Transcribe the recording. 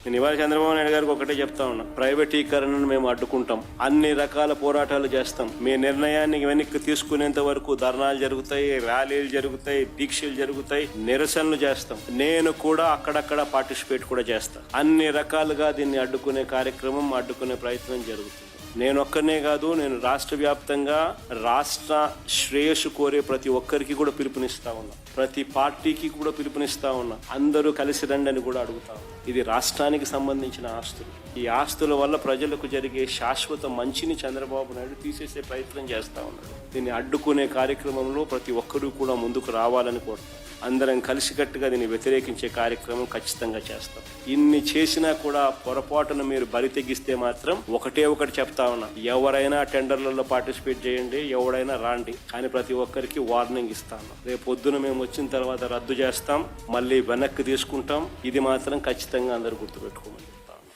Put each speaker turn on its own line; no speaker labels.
నేను ఇవాళ చంద్రబాబు నాయుడు గారికి ఒకటే చెప్తా ఉన్నా, ప్రైవేటీకరణను మేము అడ్డుకుంటాం, అన్ని రకాల పోరాటాలు చేస్తాం. మీ నిర్ణయాన్ని వెనక్కి తీసుకునేంత వరకు ధర్నాలు జరుగుతాయి, ర్యాలీలు జరుగుతాయి, దీక్షలు జరుగుతాయి, నిరసనలు చేస్తాం. నేను కూడా అక్కడక్కడ పార్టిసిపేట్ కూడా చేస్తాను. అన్ని రకాలుగా దీన్ని అడ్డుకునే కార్యక్రమం, అడ్డుకునే ప్రయత్నం జరుగుతుంది. నేను ఒక్కనే కాదు, నేను రాష్ట్ర వ్యాప్తంగా రాష్ట్ర శ్రేయస్సు కోరే ప్రతి ఒక్కరికి కూడా పిలుపునిస్తా ఉన్నా, ప్రతి పార్టీకి కూడా పిలుపునిస్తా ఉన్నా. అందరూ కలిసి రండి అని కూడా అడుగుతా ఉన్నా. ఇది రాష్ట్రానికి సంబంధించిన ఆస్తులు. ఈ ఆస్తుల వల్ల ప్రజలకు జరిగే శాశ్వత మంచిని చంద్రబాబు నాయుడు తీసేసే ప్రయత్నం చేస్తా ఉన్నాడు. దీన్ని అడ్డుకునే కార్యక్రమంలో ప్రతి ఒక్కరూ కూడా ముందుకు రావాలని కోరుతాం. అందరం కలిసికట్టుగా దీన్ని వ్యతిరేకించే కార్యక్రమం ఖచ్చితంగా చేస్తాం. ఇన్ని చేసినా కూడా పొరపాటున మీరు బరి తెగిస్తే మాత్రం ఒకటే ఒకటి చెప్తా ఉన్నా, ఎవరైనా టెండర్లలో పార్టిసిపేట్ చేయండి, ఎవరైనా రాండి, కానీ ప్రతి ఒక్కరికి వార్నింగ్ ఇస్తాను. రేపు పొద్దున మేము వచ్చిన తర్వాత రద్దు చేస్తాం, మళ్ళీ వెనక్కి తీసుకుంటాం. ఇది మాత్రం ఖచ్చితంగా అందరూ గుర్తుపెట్టుకోమని.